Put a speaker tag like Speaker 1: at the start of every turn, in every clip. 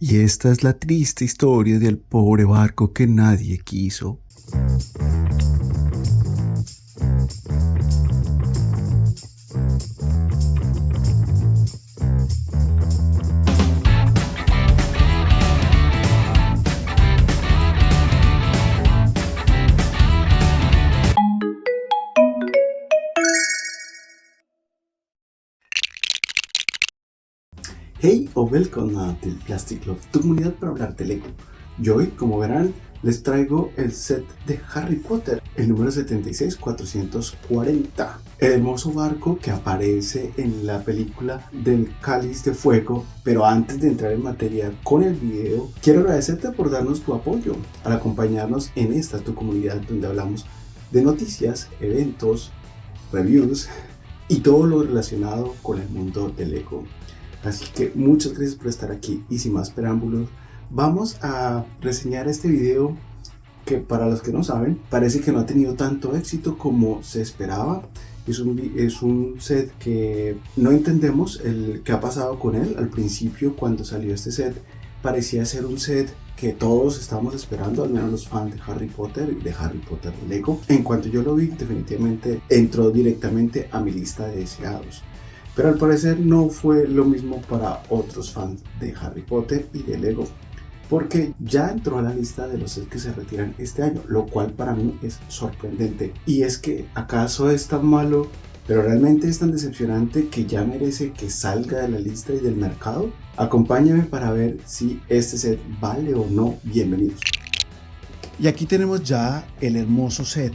Speaker 1: Y esta es la triste historia del pobre barco que nadie quiso. Hey o welcome a The Plastic Club, tu comunidad para hablar de Lego. Yo hoy, como verán, les traigo el set de Harry Potter, el número 76440. El hermoso barco que aparece en la película del Cáliz de Fuego. Pero antes de entrar en materia con el video, quiero agradecerte por darnos tu apoyo al acompañarnos en esta tu comunidad donde hablamos de noticias, eventos, reviews y todo lo relacionado con el mundo de Lego. Así que muchas gracias por estar aquí y sin más preámbulos, vamos a reseñar este video que, para los que no saben, parece que no ha tenido tanto éxito como se esperaba. Es un set que no entendemos qué ha pasado con él. Al principio, cuando salió este set, parecía ser un set que todos estábamos esperando, al menos los fans de Harry Potter y de Harry Potter Lego. En cuanto yo lo vi, definitivamente entró directamente a mi lista de deseados. Pero al parecer no fue lo mismo para otros fans de Harry Potter y de Lego, porque ya entró a la lista de los sets que se retiran este año, lo cual para mí es sorprendente. Y es que, ¿acaso es tan malo, pero realmente es tan decepcionante que ya merece que salga de la lista y del mercado? Acompáñame para ver si este set vale o no. Bienvenidos. Y aquí tenemos ya el hermoso set.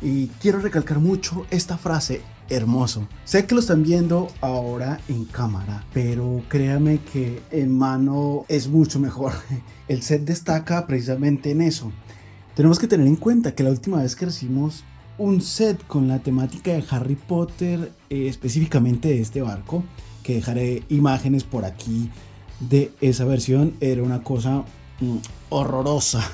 Speaker 1: Y quiero recalcar mucho esta frase: hermoso. Sé que lo están viendo ahora en cámara, pero créame que en mano es mucho mejor. El set destaca precisamente en eso. Tenemos que tener en cuenta que la última vez que recibimos un set con la temática de Harry Potter, específicamente de este barco, que dejaré imágenes por aquí de esa versión, era una cosa horrorosa.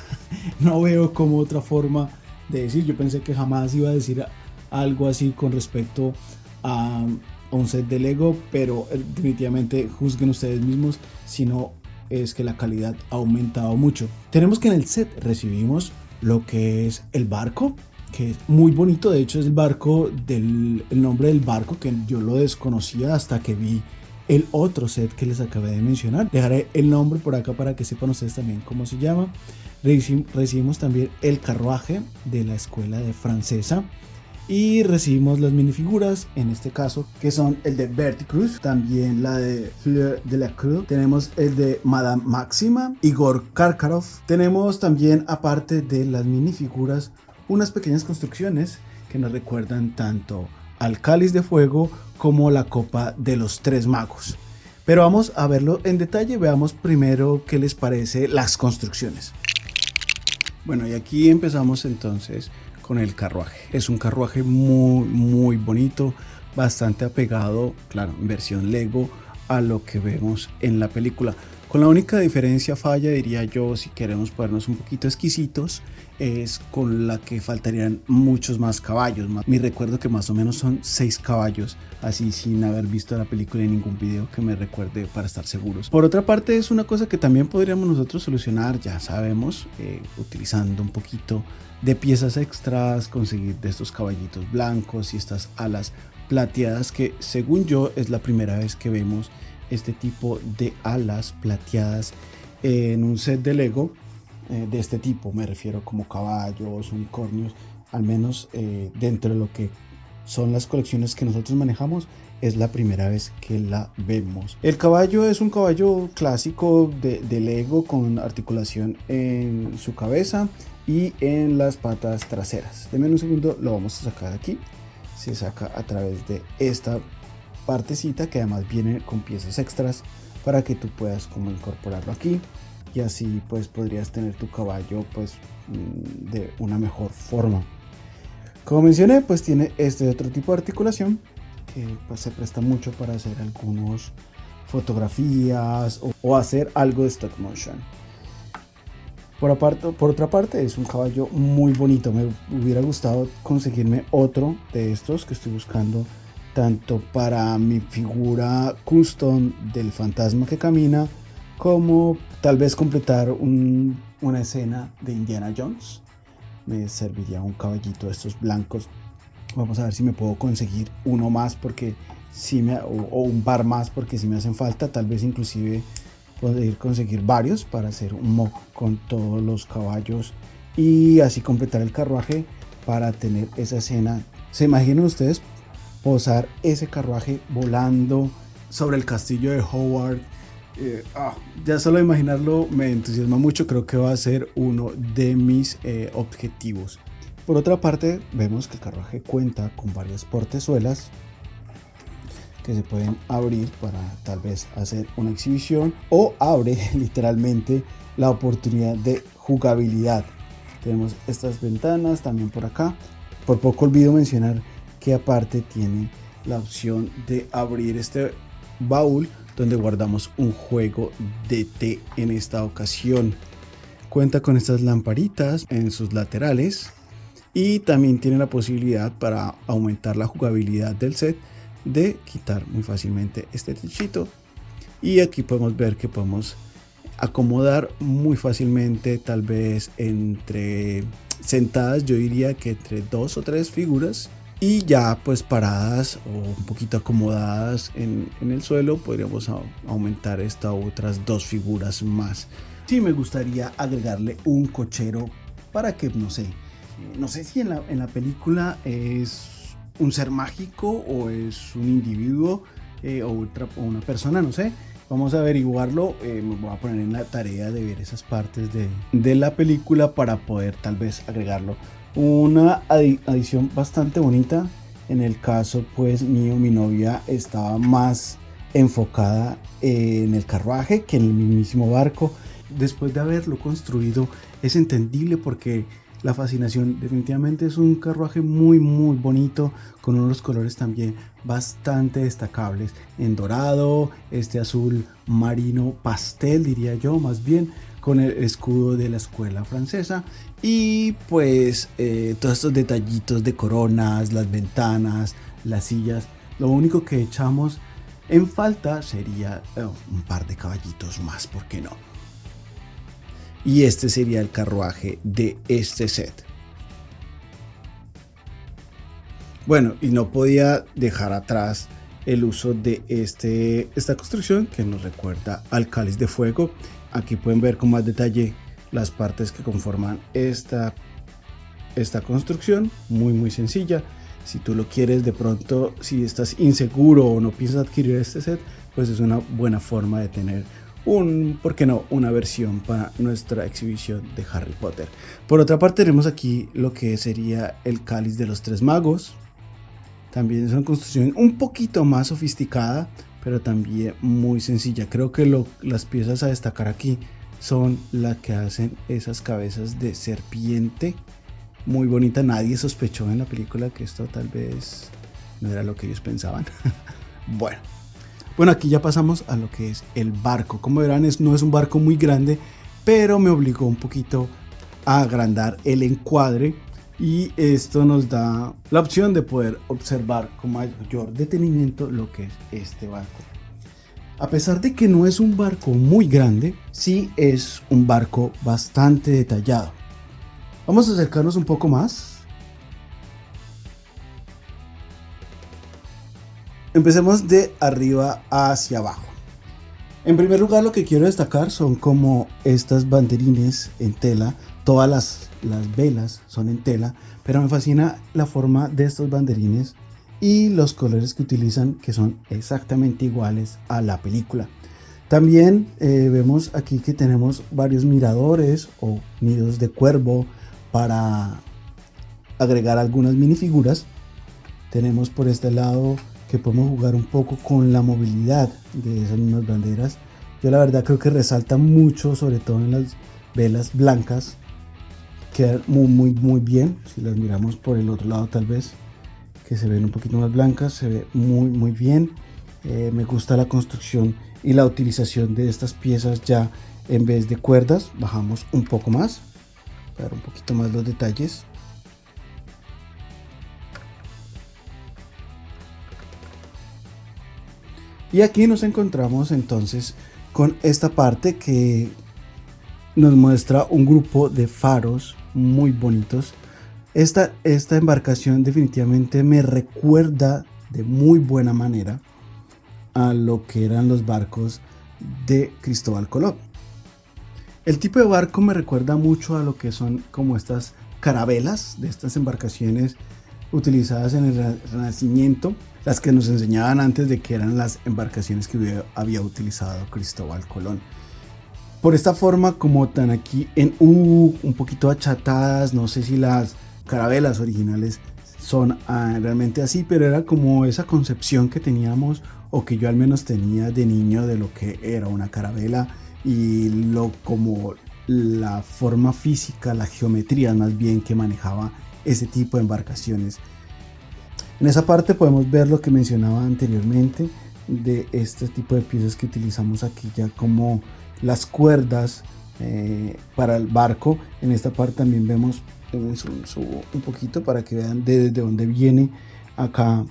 Speaker 1: No veo como otra forma de decir. Yo pensé que jamás iba a decir algo así con respecto a un set de Lego, pero definitivamente juzguen ustedes mismos si no es que la calidad ha aumentado mucho. Tenemos que en el set recibimos lo que es el barco, que es muy bonito. De hecho es el barco el nombre del barco que yo lo desconocía hasta que vi el otro set que les acabé de mencionar. Dejaré el nombre por acá para que sepan ustedes también cómo se llama. Recibimos también el carruaje de la escuela de francesa. Y recibimos las minifiguras, en este caso, que son el de Bertie Cruz, también la de Fleur de la Cruz. Tenemos el de Madame Maxima, Igor Karkaroff. Tenemos también, aparte de las minifiguras, unas pequeñas construcciones que nos recuerdan tanto al Cáliz de Fuego como la Copa de los Tres Magos. Pero vamos a verlo en detalle. Veamos primero qué les parece las construcciones. Bueno, y aquí empezamos entonces con el carruaje. Es un carruaje muy bonito, bastante apegado, claro, en versión Lego, a lo que vemos en la película. Con la única diferencia falla, diría yo, si queremos ponernos un poquito exquisitos, es con la que faltarían muchos más caballos. Mi recuerdo que más o menos son 6 caballos, así sin haber visto la película en ningún video que me recuerde para estar seguros. Por otra parte, es una cosa que también podríamos nosotros solucionar, ya sabemos, utilizando un poquito de piezas extras, conseguir de estos caballitos blancos y estas alas plateadas, que según yo es la primera vez que vemos este tipo de alas plateadas en un set de Lego de este tipo. Me refiero como caballos, unicornios, al menos dentro de lo que son las colecciones que nosotros manejamos, es la primera vez que la vemos. El caballo es un caballo clásico de Lego con articulación en su cabeza y en las patas traseras. Deme un segundo, lo vamos a sacar aquí. Se saca a través de esta partecita que además viene con piezas extras para que tú puedas como incorporarlo aquí, y así pues podrías tener tu caballo pues de una mejor forma. Como mencioné, pues tiene este otro tipo de articulación que pues se presta mucho para hacer algunas fotografías o hacer algo de stop motion. Por otra parte, es un caballo muy bonito. Me hubiera gustado conseguirme otro de estos que estoy buscando, tanto para mi figura custom del fantasma que camina, como tal vez completar una escena de Indiana Jones. Me serviría un caballito de estos blancos. Vamos a ver si me puedo conseguir uno más porque o un par más porque si me hacen falta. Tal vez inclusive poder conseguir varios para hacer un mock con todos los caballos y así completar el carruaje para tener esa escena. ¿Se imaginan ustedes posar ese carruaje volando sobre el castillo de Howard? Ya solo imaginarlo me entusiasma mucho. Creo que va a ser uno de mis objetivos. Por otra parte, vemos que el carruaje cuenta con varias portezuelas que se pueden abrir para tal vez hacer una exhibición, o abre literalmente la oportunidad de jugabilidad. Tenemos estas ventanas también por acá. Por poco olvido mencionar que aparte tiene la opción de abrir este baúl donde guardamos un juego de té. En esta ocasión cuenta con estas lamparitas en sus laterales y también tiene la posibilidad, para aumentar la jugabilidad del set, de quitar muy fácilmente este techito, y aquí podemos ver que podemos acomodar muy fácilmente, tal vez entre sentadas, yo diría que entre 2 o 3 figuras, y ya pues paradas o un poquito acomodadas en el suelo podríamos aumentar esta otras 2 figuras más. Sí, me gustaría agregarle un cochero para que no sé si en la película es un ser mágico o es un individuo o una persona, no sé. Vamos a averiguarlo. Me voy a poner en la tarea de ver esas partes de la película para poder tal vez agregarlo. Una adición bastante bonita. En el caso pues mío, mi novia estaba más enfocada en el carruaje que en el mismísimo barco. Después de haberlo construido es entendible porque la fascinación. Definitivamente es un carruaje muy bonito, con unos colores también bastante destacables, en dorado, este azul marino pastel diría yo, más bien, con el escudo de la escuela francesa, y pues todos estos detallitos de coronas, las ventanas, las sillas. Lo único que echamos en falta sería un par de caballitos más, ¿por qué no? Y este sería el carruaje de este set. Bueno, y no podía dejar atrás el uso de esta construcción que nos recuerda al Cáliz de Fuego. Aquí pueden ver con más detalle las partes que conforman esta construcción, muy sencilla. Si tú lo quieres, de pronto, si estás inseguro o no piensas adquirir este set, pues es una buena forma de tener ¿por qué no?, una versión para nuestra exhibición de Harry Potter. Por otra parte, tenemos aquí lo que sería el Cáliz de los Tres Magos. También es una construcción un poquito más sofisticada, pero también muy sencilla. Creo que las piezas a destacar aquí son las que hacen esas cabezas de serpiente. Muy bonita. Nadie sospechó en la película que esto tal vez no era lo que ellos pensaban. Bueno, aquí ya pasamos a lo que es el barco. Como verán, no es un barco muy grande, pero me obligó un poquito a agrandar el encuadre, y esto nos da la opción de poder observar con mayor detenimiento lo que es este barco. A pesar de que no es un barco muy grande, sí es un barco bastante detallado. Vamos a acercarnos un poco más. Empecemos de arriba hacia abajo. En primer lugar, lo que quiero destacar son como estas banderines en tela. Todas las velas son en tela, pero me fascina la forma de estos banderines y los colores que utilizan, que son exactamente iguales a la película. También vemos aquí que tenemos varios miradores o nidos de cuervo para agregar algunas minifiguras. Tenemos por este lado que podemos jugar un poco con la movilidad de esas mismas banderas. Yo la verdad creo que resalta mucho, sobre todo en las velas blancas. Quedan muy bien. Si las miramos por el otro lado, tal vez que se ven un poquito más blancas, se ve muy bien. Me gusta la construcción y la utilización de estas piezas ya en vez de cuerdas. Bajamos un poco más para ver un poquito más los detalles. Y aquí nos encontramos entonces con esta parte que nos muestra un grupo de faros muy bonitos. Esta embarcación definitivamente me recuerda de muy buena manera a lo que eran los barcos de Cristóbal Colón. El tipo de barco me recuerda mucho a lo que son como estas carabelas de estas embarcaciones utilizadas en el Renacimiento, las que nos enseñaban antes de que eran las embarcaciones que había utilizado Cristóbal Colón. Por esta forma, como tan aquí en U, un poquito achatadas, no sé si las carabelas originales son realmente así, pero era como esa concepción que teníamos, o que yo al menos tenía de niño, de lo que era una carabela y como la forma física, la geometría más bien que manejaba ese tipo de embarcaciones. En esa parte podemos ver lo que mencionaba anteriormente de este tipo de piezas que utilizamos aquí, ya como las cuerdas para el barco. En esta parte también vemos, subo un poquito para que vean desde dónde viene acá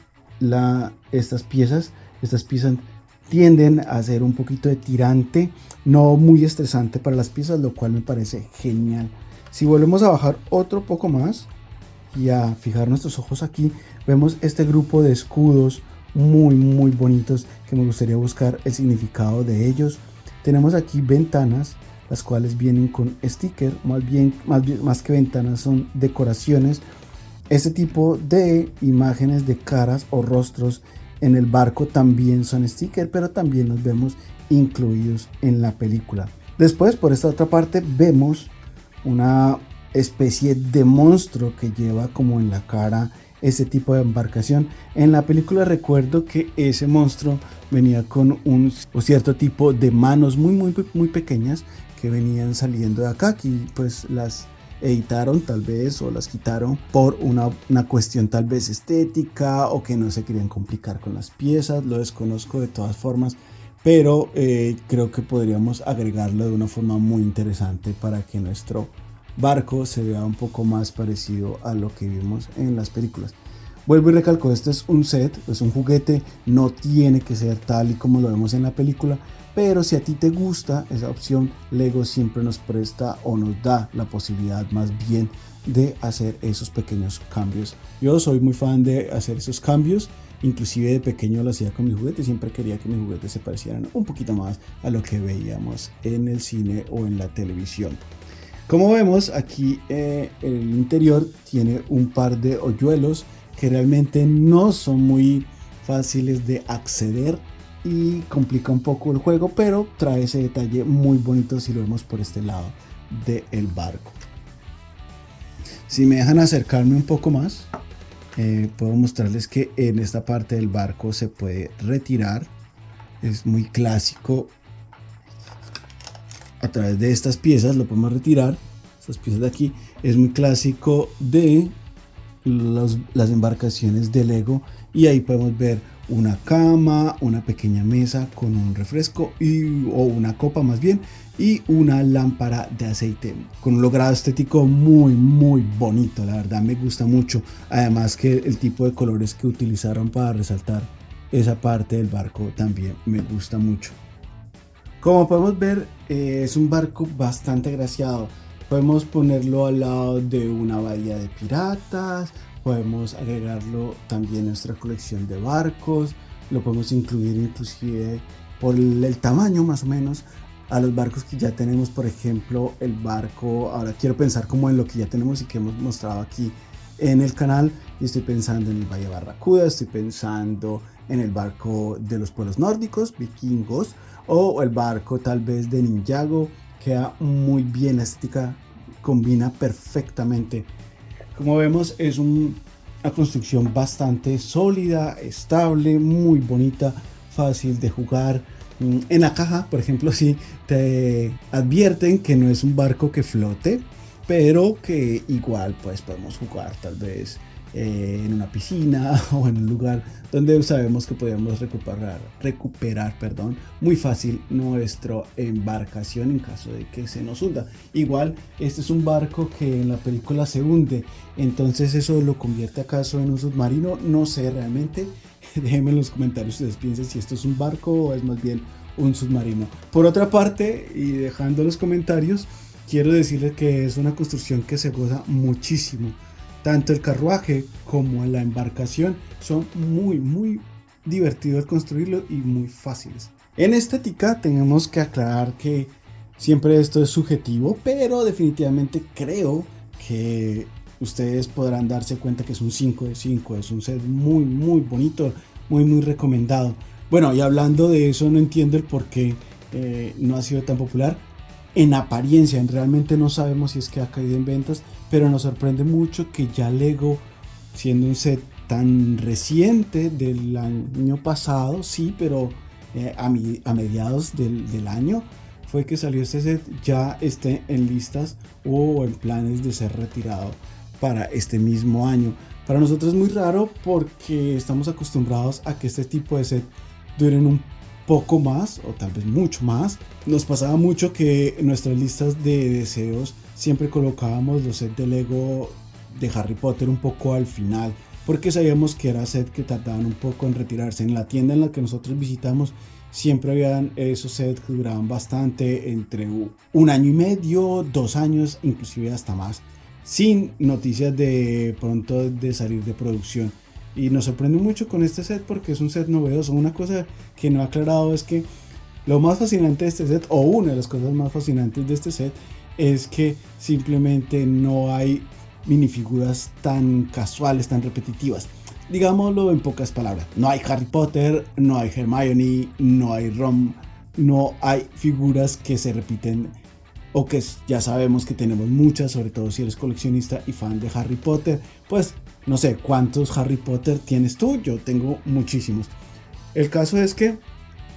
Speaker 1: estas piezas. Estas piezas tienden a ser un poquito de tirante, no muy estresante para las piezas, lo cual me parece genial. Si volvemos a bajar otro poco más y a fijar nuestros ojos aquí, vemos este grupo de escudos muy bonitos que me gustaría buscar el significado de ellos. Tenemos aquí ventanas, las cuales vienen con sticker, más que ventanas son decoraciones. Este tipo de imágenes de caras o rostros en el barco también son sticker, pero también los vemos incluidos en la película. Después, por esta otra parte, vemos una especie de monstruo que lleva como en la cara este tipo de embarcación. En la película recuerdo que ese monstruo venía con un cierto tipo de manos muy pequeñas que venían saliendo de acá, y pues las editaron tal vez, o las quitaron por una cuestión tal vez estética, o que no se querían complicar con las piezas. Lo desconozco de todas formas, pero creo que podríamos agregarlo de una forma muy interesante para que nuestro barco se vea un poco más parecido a lo que vimos en las películas. Vuelvo y recalco, este es un set, es un juguete, no tiene que ser tal y como lo vemos en la película, pero si a ti te gusta esa opción, Lego siempre nos presta o nos da la posibilidad más bien de hacer esos pequeños cambios. Yo soy muy fan de hacer esos cambios, inclusive de pequeño lo hacía con mis juguetes, siempre quería que mis juguetes se parecieran un poquito más a lo que veíamos en el cine o en la televisión. Como vemos aquí, el interior tiene un par de hoyuelos que realmente no son muy fáciles de acceder y complica un poco el juego, pero trae ese detalle muy bonito si lo vemos por este lado del barco. Si me dejan acercarme un poco más, puedo mostrarles que en esta parte del barco se puede retirar. Es muy clásico. A través de estas piezas lo podemos retirar. Estas piezas de aquí es muy clásico de las embarcaciones de Lego, y ahí podemos ver una cama, una pequeña mesa con un refresco o una copa más bien, y una lámpara de aceite con un logrado estético muy bonito. La verdad me gusta mucho, además que el tipo de colores que utilizaron para resaltar esa parte del barco también me gusta mucho. Como podemos ver, es un barco bastante agraciado. Podemos ponerlo al lado de una bahía de piratas, podemos agregarlo también a nuestra colección de barcos, lo podemos incluir inclusive por el tamaño más o menos a los barcos que ya tenemos. Por ejemplo, el barco, ahora quiero pensar como en lo que ya tenemos y que hemos mostrado aquí en el canal, y estoy pensando en el Valle Barracuda, estoy pensando en el barco de los pueblos nórdicos, vikingos, o el barco tal vez de Ninjago. Queda muy bien, la estética combina perfectamente. Como vemos, es una construcción bastante sólida, estable, muy bonita, fácil de jugar. En la caja, por ejemplo, sí te advierten que no es un barco que flote, pero que igual pues podemos jugar tal vez en una piscina o en un lugar donde sabemos que podemos recuperar muy fácil nuestra embarcación en caso de que se nos hunda. Igual este es un barco que en la película se hunde, entonces eso lo convierte acaso en un submarino, no sé realmente. Déjenme en los comentarios si ustedes piensan si esto es un barco o es más bien
Speaker 2: un submarino. Por otra parte, y dejando los comentarios, quiero decirles que es una construcción que se goza muchísimo. Tanto el carruaje como la embarcación son muy divertidos al construirlo y muy fáciles. En estética tenemos que aclarar que siempre esto es subjetivo, pero definitivamente creo que ustedes podrán darse cuenta que es un 5 de 5, es un set muy bonito, muy recomendado. Bueno, y hablando de eso, no entiendo el por qué no ha sido tan popular. En apariencia, realmente no sabemos si es que ha caído en ventas, pero nos sorprende mucho que ya Lego, siendo un set tan reciente del año pasado, sí, pero a mediados del año fue que salió este set, ya esté en listas o en planes de ser retirado para este mismo año. Para nosotros es muy raro porque estamos acostumbrados a que este tipo de set duren un poco más o tal vez mucho más. Nos pasaba mucho que en nuestras listas de deseos siempre colocábamos los sets de Lego de Harry Potter un poco al final, porque sabíamos que era set que tardaban un poco en retirarse. En la tienda en la que nosotros visitamos siempre habían esos sets que duraban bastante, entre 1 año y medio, 2 años, inclusive hasta más, sin noticias de pronto de salir de producción. Y nos sorprende mucho con este set porque es un set novedoso. Una cosa que no he aclarado es que lo más fascinante de este set, o una de las cosas más fascinantes de este set, es que simplemente no hay minifiguras tan casuales, tan repetitivas. Digámoslo en pocas palabras, no hay Harry Potter, no hay Hermione, no hay Ron, no hay figuras que se repiten o que ya sabemos que tenemos muchas, sobre todo si eres coleccionista y fan de Harry Potter. Pues no sé cuántos Harry Potter tienes tú, yo tengo muchísimos. El caso es que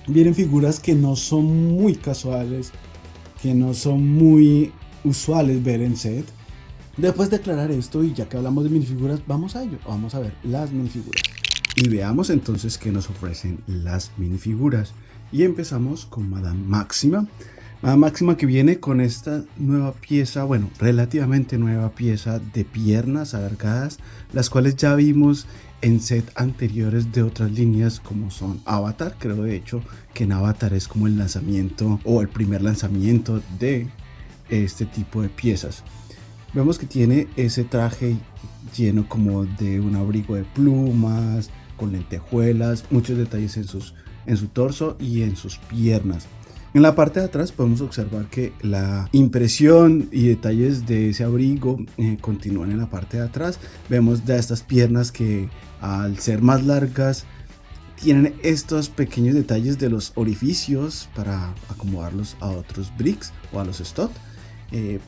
Speaker 2: vienen figuras que no son muy casuales, que no son muy usuales ver en set. Después de aclarar esto y ya que hablamos de minifiguras, vamos a ello, vamos a ver las minifiguras. Y veamos entonces qué nos ofrecen las minifiguras. Y empezamos con Madame Máxima. Madame Máxima, que viene con esta nueva pieza, bueno, relativamente nueva pieza de piernas alargadas, las cuales ya vimos en set anteriores de otras líneas como son Avatar. Creo de hecho que en Avatar es como el lanzamiento o el primer lanzamiento de este tipo de piezas. Vemos que tiene ese traje lleno como de un abrigo de plumas, con lentejuelas, muchos detalles en su torso y en sus piernas. En la parte de atrás podemos observar que la impresión y detalles de ese abrigo continúan en la parte de atrás. Vemos ya estas piernas que al ser más largas tienen estos pequeños detalles de los orificios para acomodarlos a otros bricks o a los studs.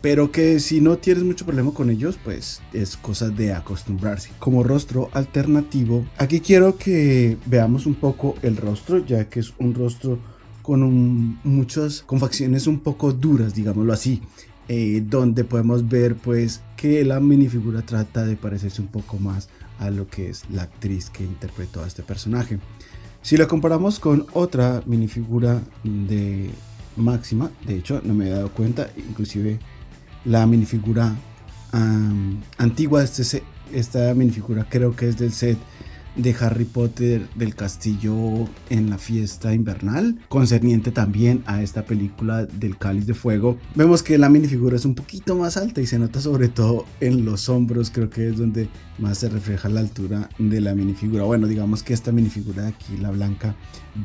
Speaker 2: Pero que si no tienes mucho problema con ellos, pues es cosa de acostumbrarse. Como rostro alternativo, aquí quiero que veamos un poco el rostro, ya que es un rostro con con facciones un poco duras, digámoslo así, donde podemos ver pues que la minifigura trata de parecerse un poco más a lo que es la actriz que interpretó a este personaje. Si la comparamos con otra minifigura de Máxima, de hecho no me he dado cuenta, inclusive la minifigura antigua de esta minifigura creo que es del set de Harry Potter del castillo en la fiesta invernal, concerniente también a esta película del Cáliz de Fuego. Vemos que la minifigura es un poquito más alta y se nota sobre todo en los hombros, creo que es donde más se refleja la altura de la minifigura. Bueno, digamos que esta minifigura de aquí, la blanca,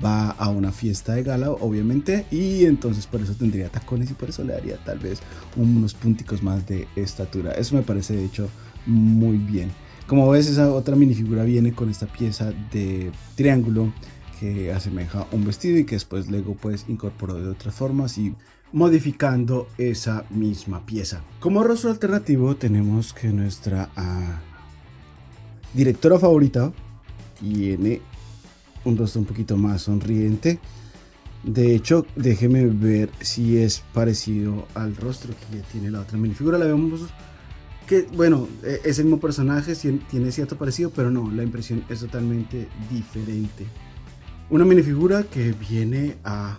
Speaker 2: va a una fiesta de gala obviamente, y entonces por eso tendría tacones y por eso le daría tal vez unos punticos más de estatura. Eso me parece de hecho muy bien. Como ves, esa otra minifigura viene con esta pieza de triángulo que asemeja un vestido y que después Lego pues incorporó de otras formas y modificando esa misma pieza. Como rostro alternativo tenemos que nuestra directora favorita tiene un rostro un poquito más sonriente. De hecho, déjeme ver si es parecido al rostro que ya tiene la otra minifigura. La vemos que, bueno, es el mismo personaje, tiene cierto parecido, pero no, la impresión es totalmente diferente. Una minifigura que viene a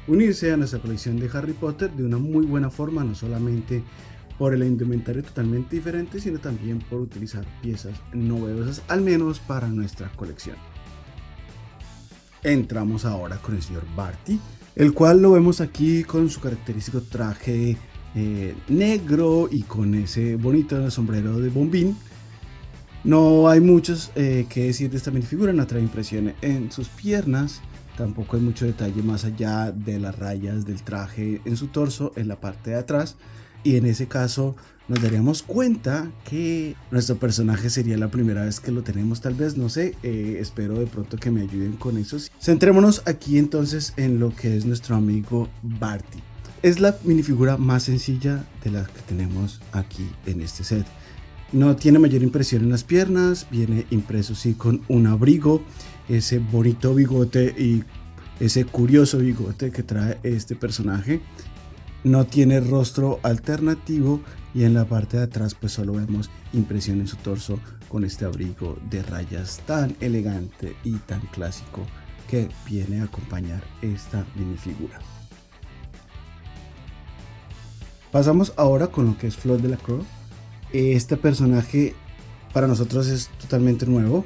Speaker 2: unirse a nuestra colección de Harry Potter de una muy buena forma, no solamente por el indumentario totalmente diferente, sino también por utilizar piezas novedosas, al menos para nuestra colección. Entramos ahora con el señor Barty. el cual lo vemos aquí con su característico traje negro y con ese bonito sombrero de bombín. No hay muchos que decir de esta minifigura, no trae impresión en sus piernas, tampoco hay mucho detalle más allá de las rayas del traje en su torso, en la parte de atrás, y en ese caso nos daríamos cuenta que nuestro personaje sería la primera vez que lo tenemos, tal vez, no sé, espero de pronto que me ayuden con eso. Centrémonos aquí entonces en lo que es nuestro amigo Barty. Es la minifigura más sencilla de las que tenemos aquí en este set. No tiene mayor impresión en las piernas, viene impreso sí con un abrigo, ese bonito bigote y ese curioso bigote que trae este personaje. No tiene rostro alternativo y en la parte de atrás pues solo vemos impresión en su torso con este abrigo de rayas tan elegante y tan clásico que viene a acompañar esta minifigura. Pasamos ahora con lo que es Flor Delacroix. Este personaje para nosotros es totalmente nuevo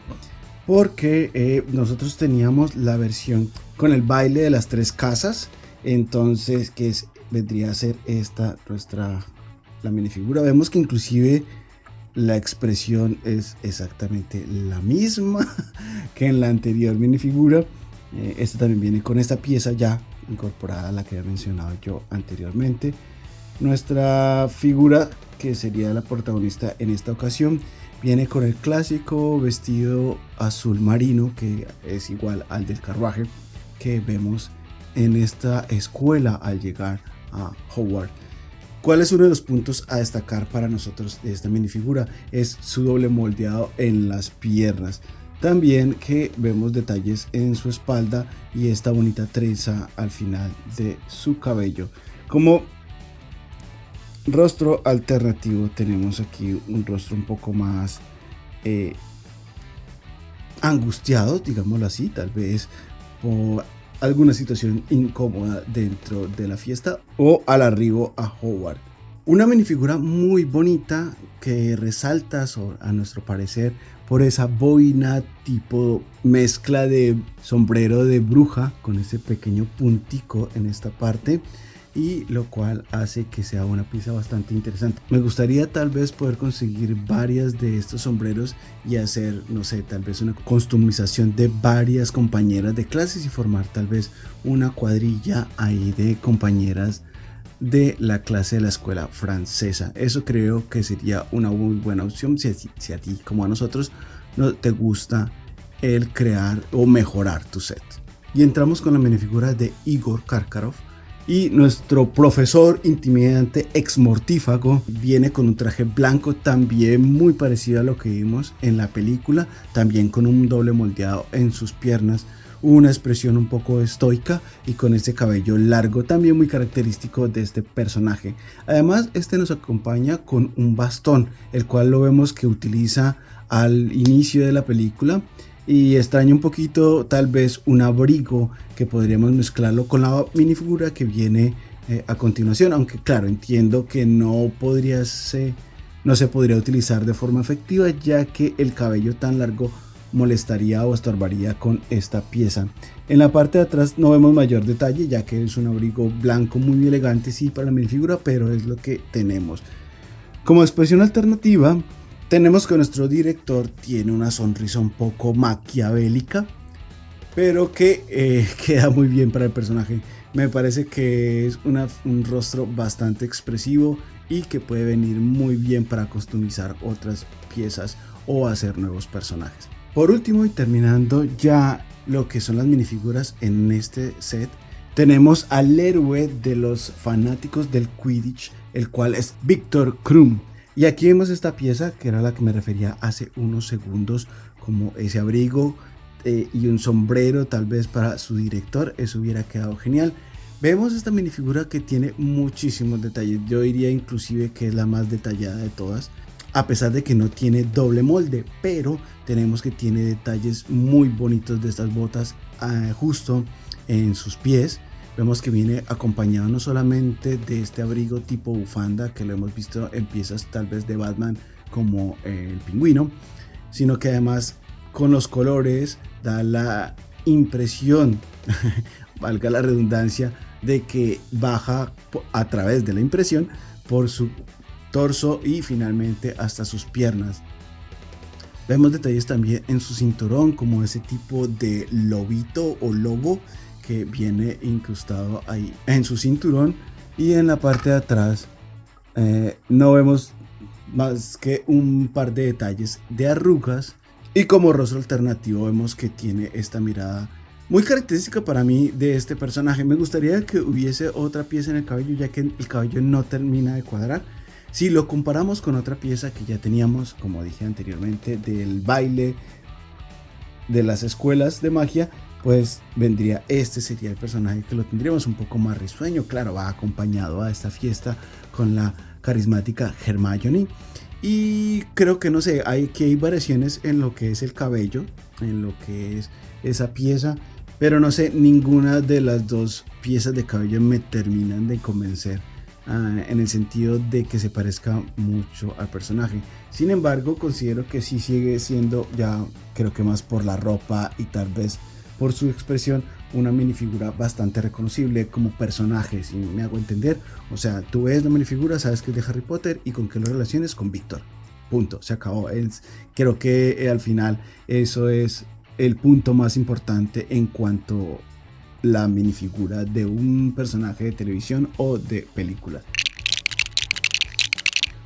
Speaker 2: porque nosotros teníamos la versión con el baile de las 3 casas, entonces vendría a ser esta la minifigura. Vemos que inclusive la expresión es exactamente la misma que en la anterior minifigura. Esta también viene con esta pieza ya incorporada a la que había mencionado yo anteriormente. Nuestra figura, que sería la protagonista en esta ocasión, viene con el clásico vestido azul marino que es igual al del carruaje que vemos en esta escuela al llegar a Hogwarts. ¿Cuál es uno de los puntos a destacar para nosotros de esta minifigura? Es su doble moldeado en las piernas. También que vemos detalles en su espalda y esta bonita trenza al final de su cabello. Como rostro alternativo tenemos aquí un rostro un poco más angustiado, digámoslo así, tal vez por alguna situación incómoda dentro de la fiesta o al arribo a Hogwarts. Una minifigura muy bonita que resalta a nuestro parecer por esa boina tipo mezcla de sombrero de bruja con ese pequeño puntico en esta parte, y lo cual hace que sea una pieza bastante interesante. Me gustaría tal vez poder conseguir varias de estos sombreros y hacer, no sé, tal vez una customización de varias compañeras de clases y formar tal vez una cuadrilla ahí de compañeras de la clase de la escuela francesa. Eso creo que sería una muy buena opción si a ti como a nosotros no te gusta el crear o mejorar tu set. Y entramos con la minifigura de Igor Karkaroff. Y nuestro profesor intimidante ex mortífago viene con un traje blanco también muy parecido a lo que vimos en la película, también con un doble moldeado en sus piernas, una expresión un poco estoica y con este cabello largo también muy característico de este personaje. Además, este nos acompaña con un bastón, el cual lo vemos que utiliza al inicio de la película. Y extraño un poquito tal vez un abrigo que podríamos mezclarlo con la minifigura que viene a continuación, aunque claro, entiendo que no se podría utilizar de forma efectiva, ya que el cabello tan largo molestaría o estorbaría con esta pieza. En la parte de atrás no vemos mayor detalle, ya que es un abrigo blanco muy elegante sí para la minifigura, pero es lo que tenemos. Como expresión alternativa tenemos que nuestro director tiene una sonrisa un poco maquiavélica, pero que queda muy bien para el personaje. Me parece que es un rostro bastante expresivo y que puede venir muy bien para customizar otras piezas o hacer nuevos personajes. Por último y terminando ya lo que son las minifiguras en este set, tenemos al héroe de los fanáticos del Quidditch, el cual es Viktor Krum. Y aquí vemos esta pieza que era la que me refería hace unos segundos, como ese abrigo y un sombrero tal vez para su director. Eso hubiera quedado genial. Vemos esta minifigura que tiene muchísimos detalles, yo diría inclusive que es la más detallada de todas, a pesar de que no tiene doble molde, pero tenemos que tiene detalles muy bonitos de estas botas justo en sus pies. Vemos que viene acompañado no solamente de este abrigo tipo bufanda que lo hemos visto en piezas tal vez de Batman como el pingüino, sino que además con los colores da la impresión valga la redundancia, de que baja a través de la impresión por su torso y finalmente hasta sus piernas. Vemos detalles también en su cinturón, como ese tipo de lobito o lobo que viene incrustado ahí en su cinturón, y en la parte de atrás no vemos más que un par de detalles de arrugas, y como rostro alternativo vemos que tiene esta mirada muy característica para mí de este personaje. Me gustaría que hubiese otra pieza en el cabello, ya que el cabello no termina de cuadrar. Si lo comparamos con otra pieza que ya teníamos, como dije anteriormente, del baile de las escuelas de magia, pues vendría, este sería el personaje que lo tendríamos un poco más risueño. Claro, va acompañado a esta fiesta con la carismática Hermione. Y creo que, no sé, hay variaciones en lo que es el cabello, en lo que es esa pieza, pero no sé, ninguna de las dos piezas de cabello me terminan de convencer, en el sentido de que se parezca mucho al personaje. Sin embargo, considero que sí sigue siendo, ya creo que más por la ropa y tal vez por su expresión, una minifigura bastante reconocible como personaje, si me hago entender. O sea, tú ves la minifigura, sabes que es de Harry Potter y con qué lo relaciones, con Víctor. Punto, se acabó. Creo que al final eso es el punto más importante en cuanto a la minifigura de un personaje de televisión o de película.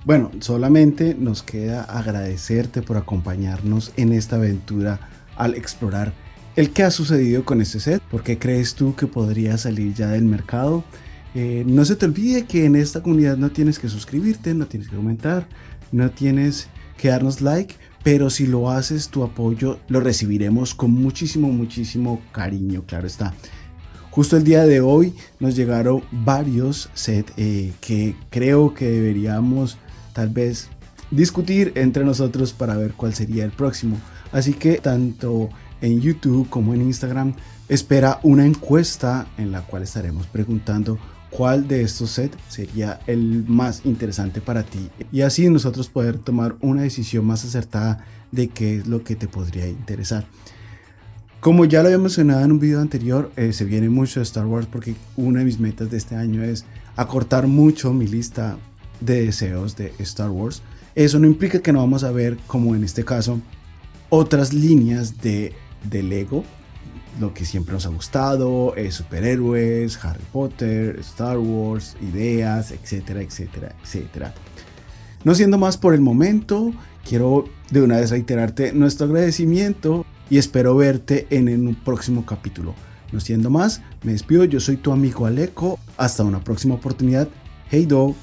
Speaker 2: Bueno, solamente nos queda agradecerte por acompañarnos en esta aventura al explorar el que ha sucedido con este set. ¿Por qué crees tú que podría salir ya del mercado? No se te olvide que en esta comunidad no tienes que suscribirte, no tienes que comentar, no tienes que darnos like, pero si lo haces, tu apoyo lo recibiremos con muchísimo cariño, claro está. Justo el día de hoy nos llegaron varios sets que creo que deberíamos tal vez discutir entre nosotros para ver cuál sería el próximo. Así que tanto en YouTube como en Instagram espera una encuesta en la cual estaremos preguntando cuál de estos sets sería el más interesante para ti, y así nosotros poder tomar una decisión más acertada de qué es lo que te podría interesar. Como ya lo había mencionado en un video anterior, se viene mucho de Star Wars, porque una de mis metas de este año es acortar mucho mi lista de deseos de Star Wars. Eso no implica que no vamos a ver, como en este caso, otras líneas de Lego, lo que siempre nos ha gustado, superhéroes, Harry Potter, Star Wars, ideas, etcétera. No siendo más por el momento, quiero de una vez reiterarte nuestro agradecimiento y espero verte en un próximo capítulo. No siendo más, me despido, yo soy tu amigo Aleco, hasta una próxima oportunidad. Hey do.